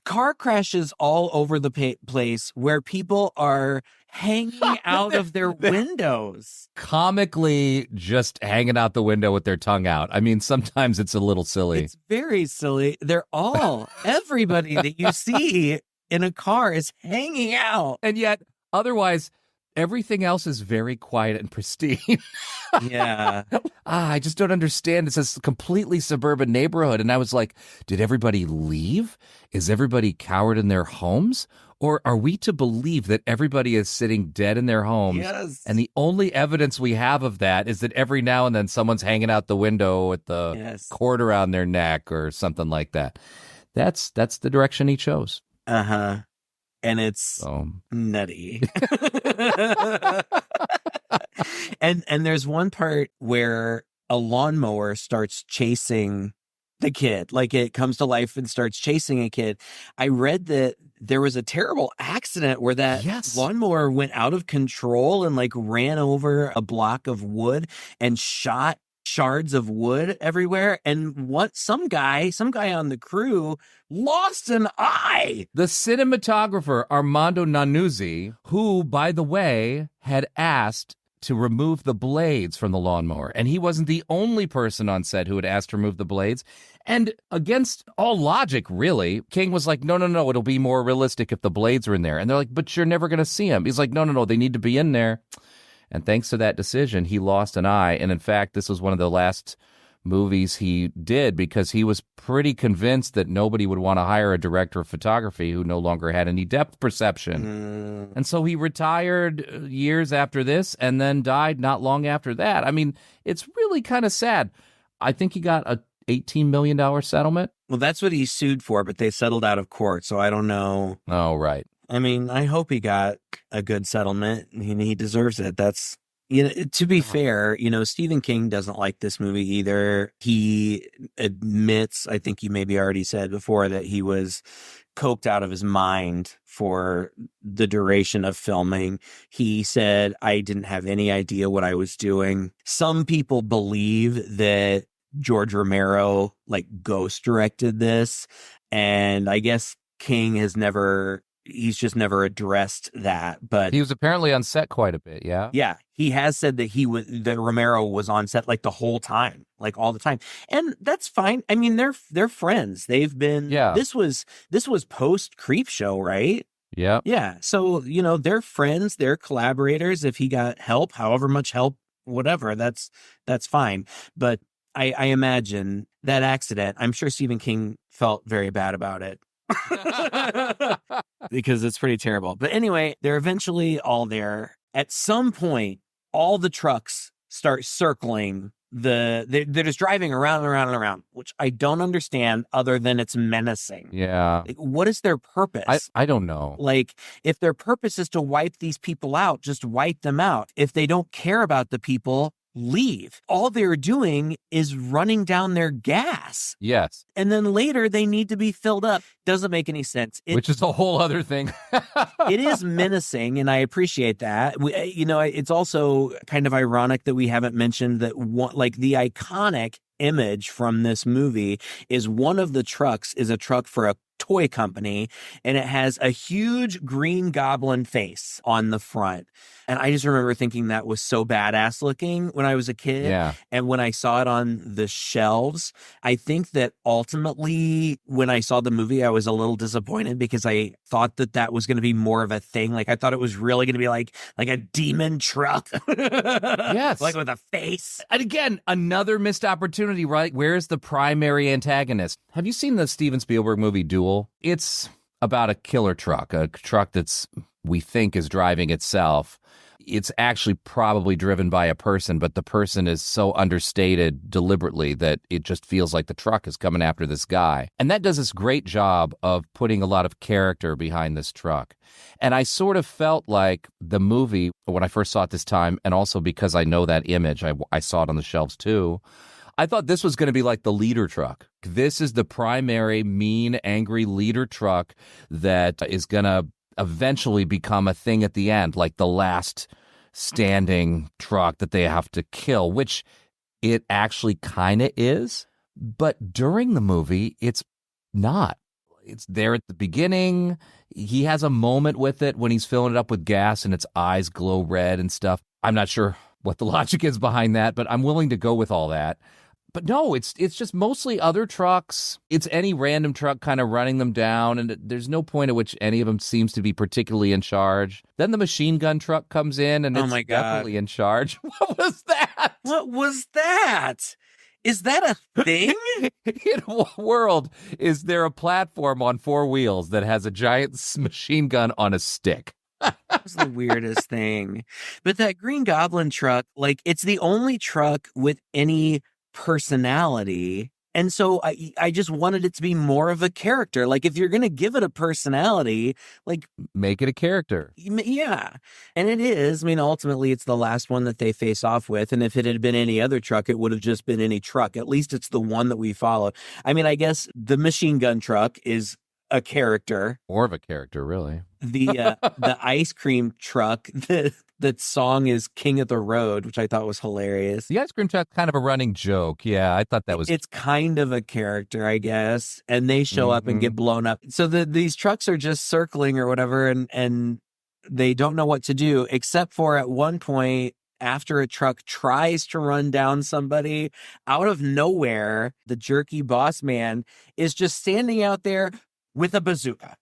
Car crashes all over the place where people are hanging out of their windows. Comically just hanging out the window with their tongue out. I mean, sometimes it's a little silly. It's very silly. Everybody that you see in a car is hanging out. And yet, otherwise, everything else is very quiet and pristine. Yeah. I just don't understand. It's a completely suburban neighborhood. And I was like, did everybody leave? Is everybody cowered in their homes? Or are we to believe that everybody is sitting dead in their homes? Yes. And the only evidence we have of that is that every now and then someone's hanging out the window with the cord around their neck or something like that. That's the direction he chose. Uh-huh. And it's nutty. And there's one part where a lawnmower starts chasing the kid. It comes to life and starts chasing a kid. I read that there was a terrible accident where that Yes. lawnmower went out of control and like ran over a block of wood and shot shards of wood everywhere. And some guy on the crew lost an eye. The cinematographer Armando Nanuzzi, who, by the way, had asked to remove the blades from the lawnmower. And he wasn't the only person on set who had asked to remove the blades. And against all logic, really, King was like, no, it'll be more realistic if the blades are in there. And they're like, but you're never going to see them. He's like, no, they need to be in there. And thanks to that decision, he lost an eye. And in fact, this was one of the last movies he did because he was pretty convinced that nobody would want to hire a director of photography who no longer had any depth perception. And so he retired years after this and then died not long after that. I mean, it's really kind of sad. I think he got a $18 million settlement. Well, that's what he sued for, but they settled out of court. So I don't know. Oh, right. I mean, I hope he got a good settlement. He deserves it. That's, to be fair, Stephen King doesn't like this movie either. He admits, I think you maybe already said before, that he was coked out of his mind for the duration of filming. He said, I didn't have any idea what I was doing. Some people believe that George Romero ghost directed this. And I guess King he's just never addressed that, but he was apparently on set quite a bit. Yeah. Yeah. He has said that that Romero was on set the whole time, all the time. And that's fine. I mean, they're friends. They've been, this was post Creepshow, right? Yeah. Yeah. So, they're friends, they're collaborators. If he got help, however much help, whatever, that's fine. But I imagine that accident, I'm sure Stephen King felt very bad about it. Because it's pretty terrible. But anyway, they're eventually all there. At some point, all the trucks start circling they're just driving around and around and around, which I don't understand other than it's menacing. Yeah. What is their purpose? I don't know. If their purpose is to wipe these people out, just wipe them out. If they don't care about the people, leave. All they're doing is running down their gas. Yes. And then later they need to be filled up. Doesn't make any sense. Which is a whole other thing. It is menacing, and I appreciate that. It's also kind of ironic that we haven't mentioned that the iconic image from this movie is one of the trucks is a truck for a toy company, and it has a huge green goblin face on the front. And I just remember thinking that was so badass looking when I was a kid. Yeah. And when I saw it on the shelves, I think that ultimately when I saw the movie, I was a little disappointed because I thought that was going to be more of a thing. I thought it was really going to be like a demon truck. Yes. With a face. And again, another missed opportunity, right? Where's the primary antagonist? Have you seen the Steven Spielberg movie Duel? It's about a killer truck, a truck we think is driving itself. It's actually probably driven by a person, but the person is so understated deliberately that it just feels like the truck is coming after this guy. And that does this great job of putting a lot of character behind this truck. And I sort of felt like the movie, when I first saw it this time, and also because I know that image, I saw it on the shelves too, I thought this was going to be like the leader truck. This is the primary mean, angry leader truck that is going to eventually become a thing at the end, like the last standing truck that they have to kill, which it actually kind of is. But during the movie, it's not. It's there at the beginning. He has a moment with it when he's filling it up with gas and its eyes glow red and stuff. I'm not sure what the logic is behind that, but I'm willing to go with all that. But no, it's just mostly other trucks. It's any random truck kind of running them down, and there's no point at which any of them seems to be particularly in charge. Then the machine gun truck comes in, and it's definitely in charge. What was that? What was that? Is that a thing? In what world is there a platform on four wheels that has a giant machine gun on a stick? That's the weirdest thing. But that Green Goblin truck, it's the only truck with any personality. And so I just wanted it to be more of a character. If you're going to give it a personality, make it a character. Yeah. And it is. I mean, ultimately, it's the last one that they face off with. And if it had been any other truck, it would have just been any truck. At least it's the one that we followed. I mean, I guess the machine gun truck is a character. More of a character, really. The ice cream truck, the song is King of the Road, which I thought was hilarious. The ice cream truck, kind of a running joke. Yeah, I thought that was... It's kind of a character, I guess. And they show up and get blown up. So these trucks are just circling or whatever, and they don't know what to do, except for at one point, after a truck tries to run down somebody, out of nowhere, the jerky boss man is just standing out there with a bazooka.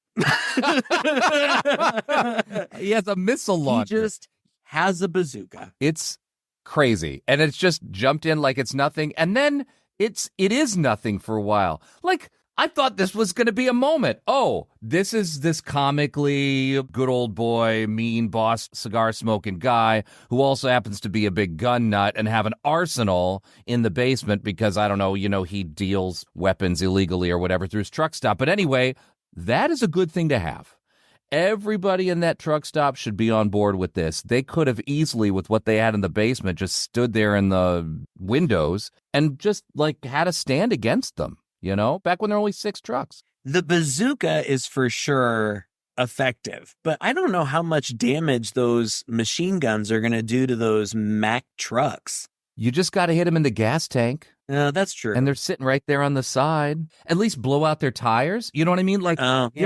He has a missile launcher. He just has a bazooka. It's crazy. And it's just jumped in like it's nothing. And then it is nothing for a while. Like, I thought this was going to be a moment. Oh, this is this comically good old boy, mean boss, cigar smoking guy who also happens to be a big gun nut and have an arsenal in the basement because, I don't know, he deals weapons illegally or whatever through his truck stop. But anyway, that is a good thing to have. Everybody in that truck stop should be on board with this. They could have easily, with what they had in the basement, just stood there in the windows and just had a stand against them. Back when there were only 6 trucks. The bazooka is for sure effective, but I don't know how much damage those machine guns are going to do to those Mack trucks. You just got to hit them in the gas tank. That's true. And they're sitting right there on the side. At least blow out their tires. You know what I mean? There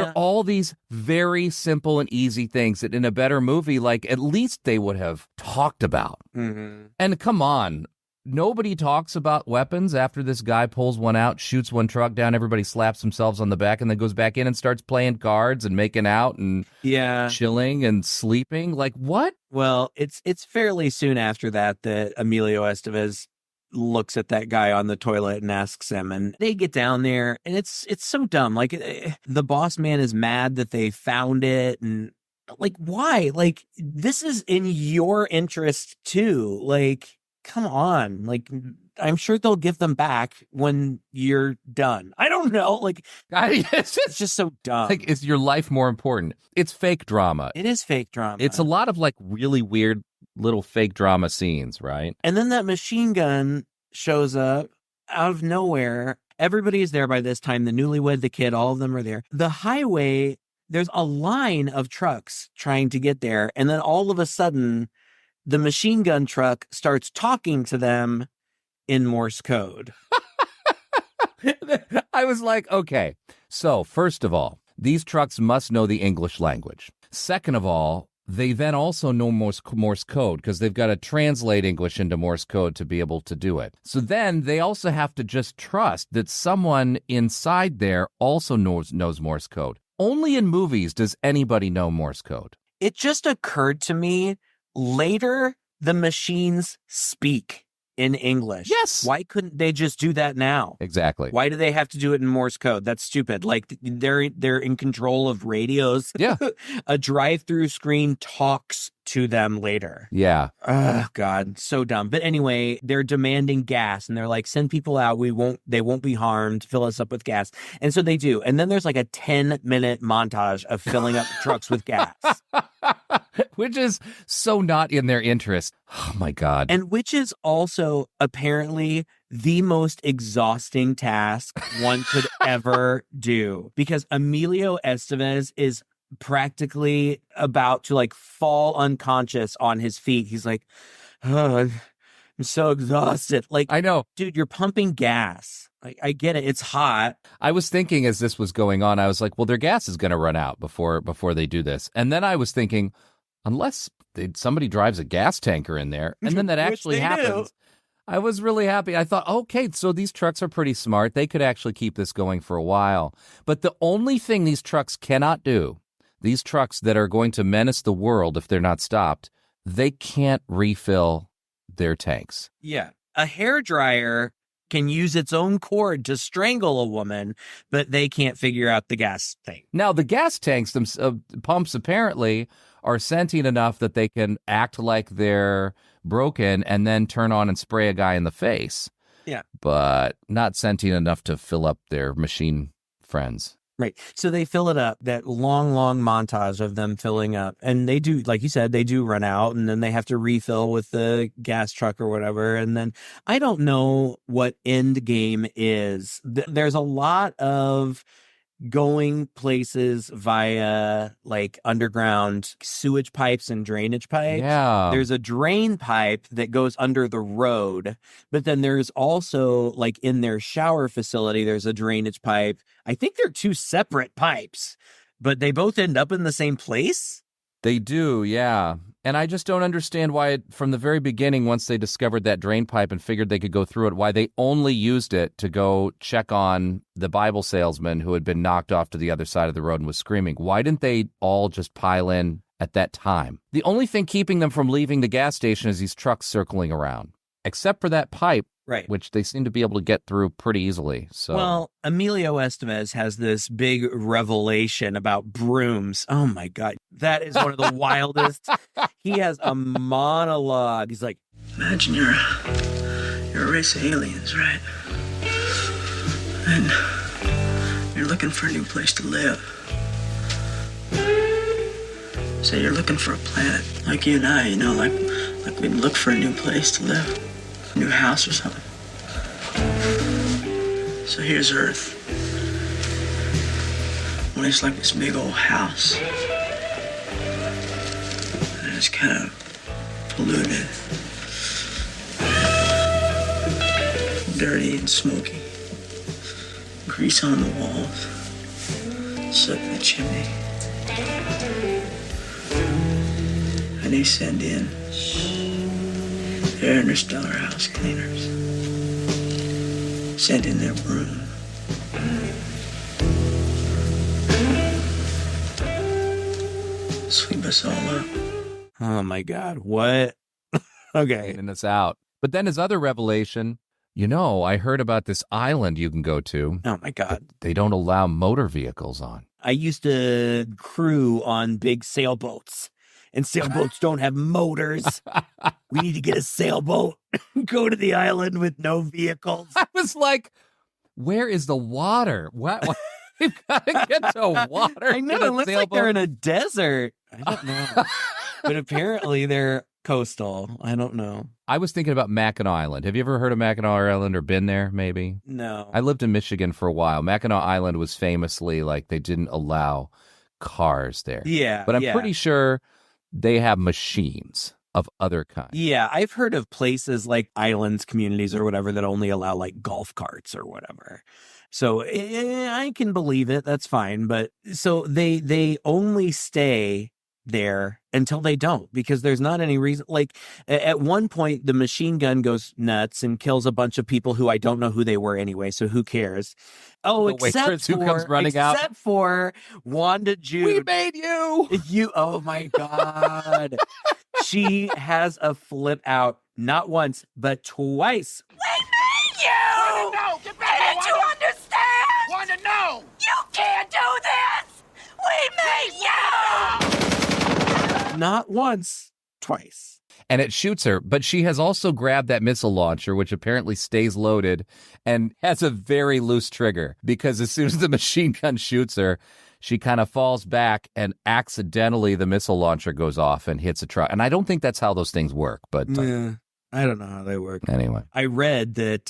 are all these very simple and easy things that in a better movie, at least they would have talked about. Mm-hmm. And come on. Nobody talks about weapons after this guy pulls one out, shoots one truck down, everybody slaps themselves on the back, and then goes back in and starts playing cards and making out and chilling and sleeping. What? Well, it's fairly soon after that Emilio Estevez looks at that guy on the toilet and asks him, and they get down there, and it's so dumb. The boss man is mad that they found it, and why? This is in your interest too. Come on. I'm sure they'll give them back when you're done. I don't know. It's just so dumb. Is your life more important? It's fake drama. It is fake drama. It's a lot of really weird little fake drama scenes, right? And then that machine gun shows up out of nowhere. Everybody is there by this time. The newlywed, the kid, all of them are there. The highway, there's a line of trucks trying to get there. And then all of a sudden, the machine gun truck starts talking to them in Morse code. I was like, okay. So first of all, these trucks must know the English language. Second of all, they then also know Morse code because they've got to translate English into Morse code to be able to do it. So then they also have to just trust that someone inside there also knows Morse code. Only in movies does anybody know Morse code. It just occurred to me later, the machines speak in English. Yes. Why couldn't they just do that now? Exactly. Why do they have to do it in Morse code? That's stupid. They're in control of radios. Yeah. A drive-through screen talks to them later. Yeah. Oh God, so dumb. But anyway, they're demanding gas and they're like, send people out. They won't be harmed. Fill us up with gas. And so they do. And then there's a 10-minute montage of filling up trucks with gas. Which is so not in their interest. Oh my God. And which is also apparently the most exhausting task one could ever do. Because Emilio Estevez is practically about to fall unconscious on his feet. He's like, oh, I'm so exhausted. I know. Dude, you're pumping gas. I get it. It's hot. I was thinking as this was going on, I was like, well, their gas is going to run out before they do this. And then I was thinking, unless somebody drives a gas tanker in there, and then that actually happens. I was really happy. I thought, okay, so these trucks are pretty smart. They could actually keep this going for a while. But the only thing these trucks cannot do, these trucks that are going to menace the world if they're not stopped, they can't refill their tanks. Yeah. A hairdryer can use its own cord to strangle a woman, but they can't figure out the gas thing. Now, the gas tanks, pumps apparently are sentient enough that they can act like they're broken and then turn on and spray a guy in the face. Yeah. But not sentient enough to fill up their machine friends. Right. So they fill it up, that long montage of them filling up. And they do, like you said, they do run out and then they have to refill with the gas truck or whatever. And then I don't know what end game is. There's a lot of going places via like underground sewage pipes and drainage pipes. Yeah. There's a drain pipe that goes under the road, but then there's also like in their shower facility, there's a drainage pipe. I think they're two separate pipes, but they both end up in the same place. They do, yeah. And I just don't understand why, from the very beginning, once they discovered that drain pipe and figured they could go through it, why they only used it to go check on the Bible salesman who had been knocked off to the other side of the road and was screaming. Why didn't they all just pile in at that time? The only thing keeping them from leaving the gas station is these trucks circling around, except for that pipe. Right. Which they seem to be able to get through pretty easily. So, well, Emilio Estevez has this big revelation about brooms. Oh my God. That is one of the wildest. He has a monologue. He's like, Imagine you're a race of aliens, right? And you're looking for a new place to live. Say you're looking for a planet, like you and I, like we'd look for a new place to live. A new house or something. So here's Earth. Well, it's like this big old house. And it's kind of polluted. Dirty and smoky. Grease on the walls. Soot in the chimney. And they send in their interstellar house cleaners. Send in their broom. Sweep us all up. oh my God, what? Okay. and it's out. But then his other revelation, I heard about this island you can go to. Oh my God. They don't allow motor vehicles on. I used to crew on big sailboats, and sailboats don't have motors. We need to get a sailboat, go to the island with no vehicles. I was like, where is the water? What? We've got to get to water. I know, it looks like they're in a desert. I don't know. But apparently they're coastal. I don't know. I was thinking about Mackinac Island. Have you ever heard of Mackinac Island or been there, maybe? No. I lived in Michigan for a while. Mackinac Island was famously like they didn't allow cars there. Yeah. But I'm pretty sure they have machines of other kinds. Yeah, I've heard of places like islands, communities, or whatever that only allow like golf carts or whatever. So I can believe it. That's fine. But so they only stay there until they don't, because there's not any reason. Like at one point, the machine gun goes nuts and kills a bunch of people who I don't know who they were anyway. So who cares? Oh, except for Wanda Jude. We made you. Oh my God. She has a flip out, not once, but twice. We made you! No, get back! Didn't you understand? Want to know? You can't do this! We made you! Not once, twice. And it shoots her, but she has also grabbed that missile launcher, which apparently stays loaded and has a very loose trigger, because as soon as the machine gun shoots her, she kind of falls back and accidentally the missile launcher goes off and hits a truck. And I don't think that's how those things work, but Yeah, I don't know how they work. Anyway. I read that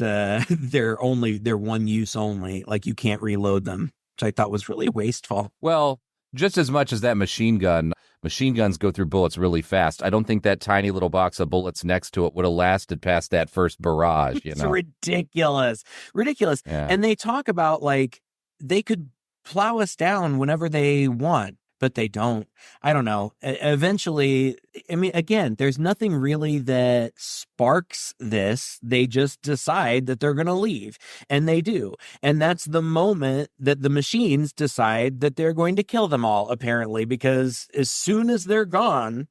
they're one use only, like you can't reload them, which I thought was really wasteful. Well, just as much as that machine guns go through bullets really fast. I don't think that tiny little box of bullets next to it would have lasted past that first barrage, It's ridiculous. Yeah. And they talk about like they could plow us down whenever they want, but they don't. I don't know. Eventually, I mean, again, there's nothing really that sparks this. They just decide that they're going to leave, and they do. And that's the moment that the machines decide that they're going to kill them all, apparently, because as soon as they're gone,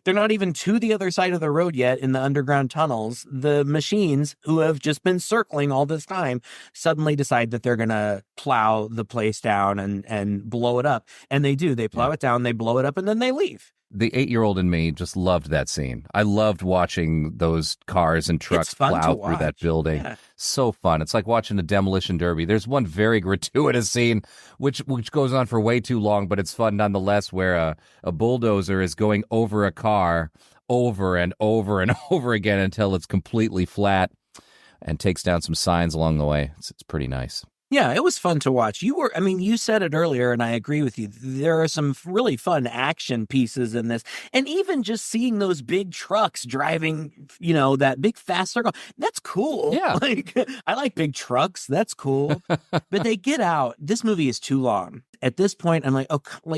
they're not even to the other side of the road yet in the underground tunnels. The machines, who have just been circling all this time, suddenly decide that they're going to plow the place down and blow it up. And they do. They plow it down, they blow it up, and then they leave. The 8-year-old in me just loved that scene. I loved watching those cars and trucks plow through that building. Yeah. So fun. It's like watching a demolition derby. There's one very gratuitous scene, which goes on for way too long, but it's fun nonetheless, where a bulldozer is going over a car over and over and over again until it's completely flat and takes down some signs along the way. It's pretty nice. Yeah, it was fun to watch. You said it earlier, and I agree with you. There are some really fun action pieces in this. And even just seeing those big trucks driving, that big fast circle, that's cool. Yeah. Like, I like big trucks. That's cool. But they get out. This movie is too long. At this point, I'm like,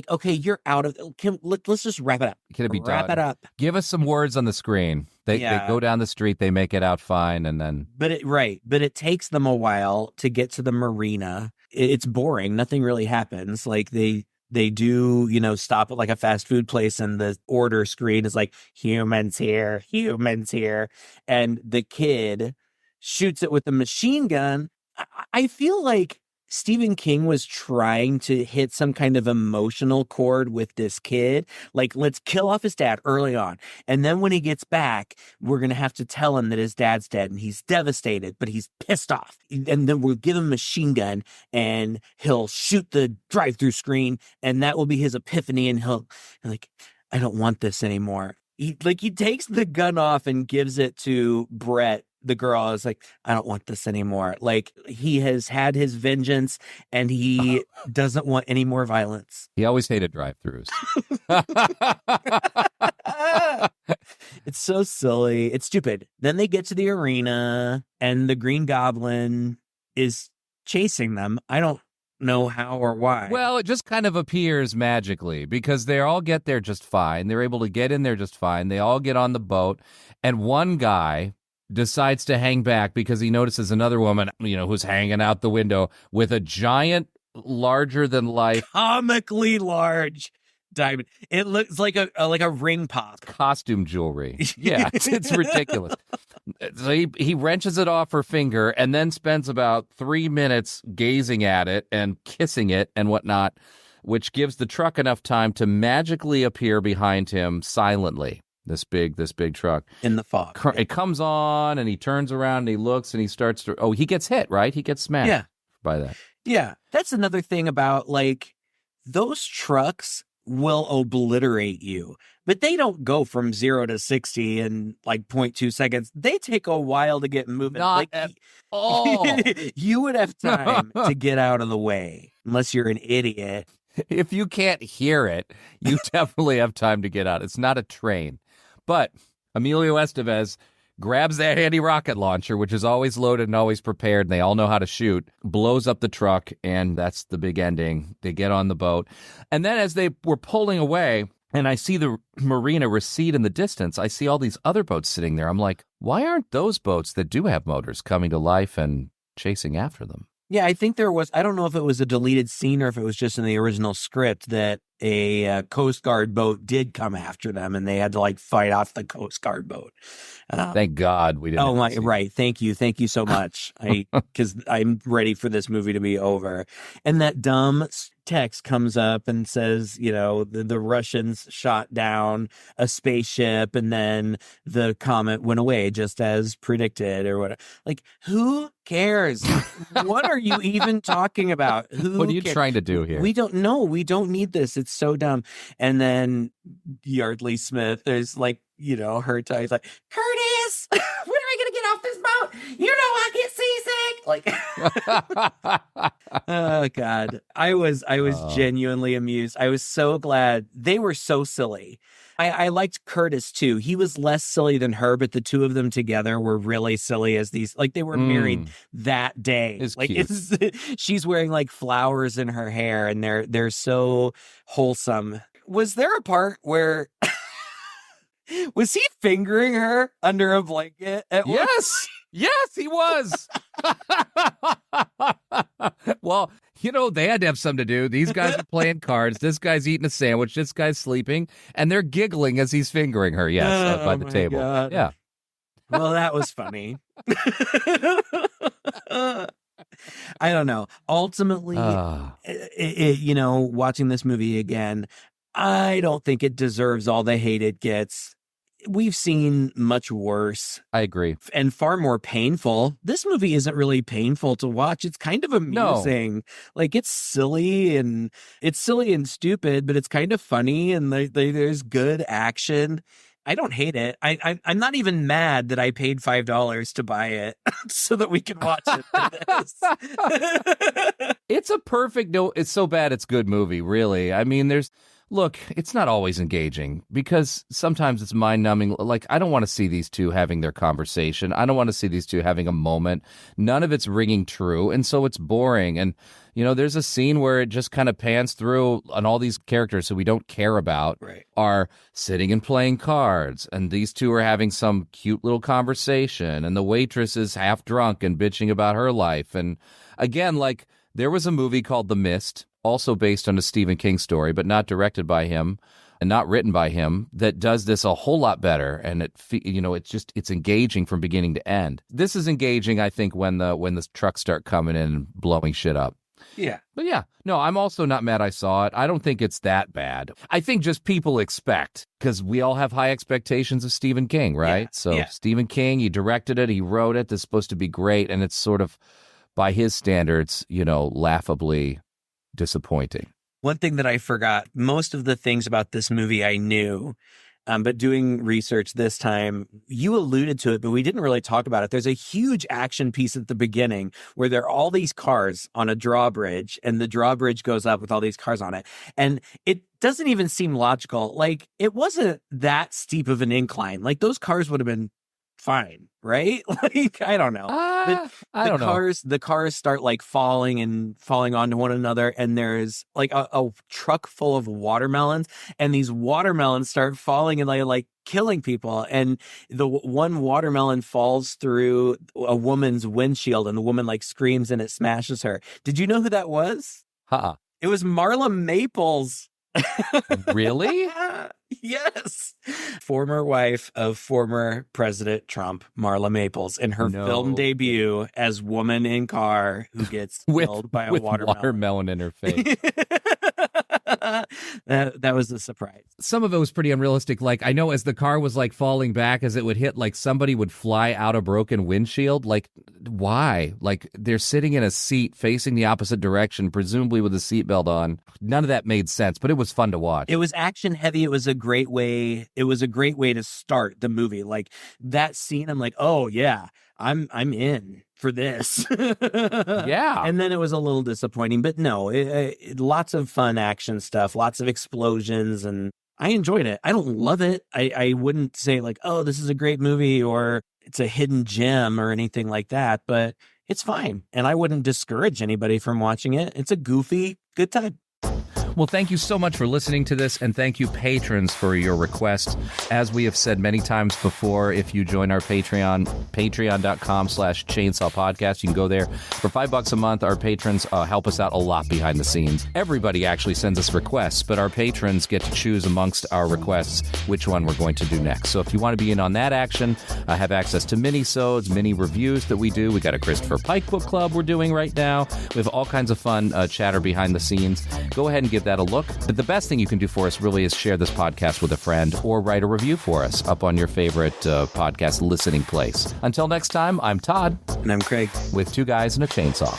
okay, you're out of, let's just wrap it up. Can it be Wrap done? it up. Give us some words on the screen. They go down the street, they make it out fine, and then... But it takes them a while to get to the marina. It's boring. Nothing really happens. Like they do, stop at like a fast food place, and the order screen is like, humans here. And the kid shoots it with a machine gun. I feel like Stephen King was trying to hit some kind of emotional chord with this kid. Like, let's kill off his dad early on. And then when he gets back, we're going to have to tell him that his dad's dead, and he's devastated, but he's pissed off. And then we'll give him a machine gun, and he'll shoot the drive-through screen, and that will be his epiphany. And he'll like, I don't want this anymore. He takes the gun off and gives it to Brett. The girl is like, I don't want this anymore. Like, he has had his vengeance, and he doesn't want any more violence. He always hated drive-thrus. It's so silly. It's stupid. Then they get to the arena, and the Green Goblin is chasing them. I don't know how or why. Well, it just kind of appears magically because they all get there just fine. They're able to get in there just fine. They all get on the boat, and one guy decides to hang back because he notices another woman, who's hanging out the window with a giant, larger-than-life, comically large diamond. It looks like a ring pop. Costume jewelry. Yeah, it's ridiculous. So he wrenches it off her finger and then spends about 3 minutes gazing at it and kissing it and whatnot, which gives the truck enough time to magically appear behind him silently. This big truck. In the fog. It comes on, and he turns around, and he looks, and he starts to... Oh, he gets hit, right? He gets smashed by that. Yeah. That's another thing about, like, those trucks will obliterate you. But they don't go from 0 to 60 in, like, 0.2 seconds. They take a while to get moving. Not at all. You would have time to get out of the way, unless you're an idiot. If you can't hear it, you definitely have time to get out. It's not a train. But Emilio Estevez grabs that anti-rocket launcher, which is always loaded and always prepared, and they all know how to shoot, blows up the truck, and that's the big ending. They get on the boat. And then as they were pulling away, and I see the marina recede in the distance, I see all these other boats sitting there. I'm like, why aren't those boats that do have motors coming to life and chasing after them? Yeah, I think there was, I don't know if it was a deleted scene or if it was just in the original script that a Coast Guard boat did come after them, and they had to like fight off the Coast Guard boat. Thank God we didn't. Oh my, right. Thank you so much. Because I'm ready for this movie to be over. And that dumb text comes up and says, the Russians shot down a spaceship, and then the comet went away just as predicted, or whatever. Like, who cares? What are you even talking about? What are you trying to do here? We don't know. We don't need this. It's so dumb. And then Yardley Smith is like, her ties like, Curtis, when are we going to get off this boat? I get seasick. Like, oh God. I was genuinely amused. I was so glad. They were so silly. I liked Curtis too. He was less silly than her, but the two of them together were really silly as these, like they were married that day. She's wearing like flowers in her hair, and they're so wholesome. Was there a part where was he fingering her under a blanket? Yes. Yes, he was. Well, they had to have something to do. These guys are playing cards. This guy's eating a sandwich. This guy's sleeping. And they're giggling as he's fingering her. Yes, by the table. God. Yeah. Well, that was funny. I don't know. Ultimately, watching this movie again, I don't think it deserves all the hate it gets. We've seen much worse. I agree. And far more painful. This movie isn't really painful to watch. It's kind of amusing. No. Like, it's silly and stupid, but it's kind of funny, and there's good action. I don't hate it. I'm not even mad that I paid $5 to buy it so that we can watch it for this. It's a perfect, no, it's so bad it's good movie, really. I mean, look, it's not always engaging because sometimes it's mind-numbing. Like, I don't want to see these two having their conversation. I don't want to see these two having a moment. None of it's ringing true, and so it's boring. And, there's a scene where it just kind of pans through, and all these characters who we don't care about are sitting and playing cards, and these two are having some cute little conversation, and the waitress is half drunk and bitching about her life. And again, like, there was a movie called The Mist, also based on a Stephen King story, but not directed by him and not written by him, that does this a whole lot better. And it's engaging from beginning to end. This is engaging, I think, when the trucks start coming in and blowing shit up. Yeah. But yeah, no, I'm also not mad I saw it. I don't think it's that bad. I think just people expect, because we all have high expectations of Stephen King, right? Stephen King, he directed it, he wrote it, it's supposed to be great, and it's sort of, by his standards, laughably disappointing. One thing that I forgot, most of the things about this movie I knew, but doing research this time, you alluded to it, but we didn't really talk about it. There's a huge action piece at the beginning where there are all these cars on a drawbridge, and the drawbridge goes up with all these cars on it. And it doesn't even seem logical. Like, it wasn't that steep of an incline. Like, those cars would have been fine, right? Like, I don't know. I don't know. The cars start like falling onto one another, and there's like a truck full of watermelons, and these watermelons start falling and like killing people. And the one watermelon falls through a woman's windshield, and the woman like screams and it smashes her. Did you know who that was? It was Marla Maples. Really? Yes. Former wife of former President Trump, Marla Maples, in her film debut as woman in car who gets killed by a watermelon in her face. That was a surprise. Some of it was pretty unrealistic. Like, I know as the car was like falling back, as it would hit, like somebody would fly out a broken windshield. Like, why? Like, they're sitting in a seat facing the opposite direction, presumably with a seatbelt on. None of that made sense, but it was fun to watch. It was action heavy. It was a great way. It was a great way to start the movie. Like, that scene, I'm like, oh yeah, I'm in for this. Yeah. And then it was a little disappointing, but no, lots of fun action stuff, lots of explosions, and I enjoyed it. I don't love it. I wouldn't say like, oh, this is a great movie or it's a hidden gem or anything like that, but it's fine. And I wouldn't discourage anybody from watching it. It's a goofy, good time. Well, thank you so much for listening to this, and thank you, patrons, for your requests. As we have said many times before, if you join our Patreon, patreon.com/Chainsaw Podcast, you can go there. For $5 a month, our patrons help us out a lot behind the scenes. Everybody actually sends us requests, but our patrons get to choose amongst our requests which one we're going to do next. So if you want to be in on that action, have access to mini-sodes, mini reviews that we do. We got a Christopher Pike book club we're doing right now. We have all kinds of fun chatter behind the scenes. Go ahead and give that a look. But the best thing you can do for us really is share this podcast with a friend or write a review for us up on your favorite podcast listening place. Until next time, I'm Todd. And I'm Craig. With Two Guys and a Chainsaw.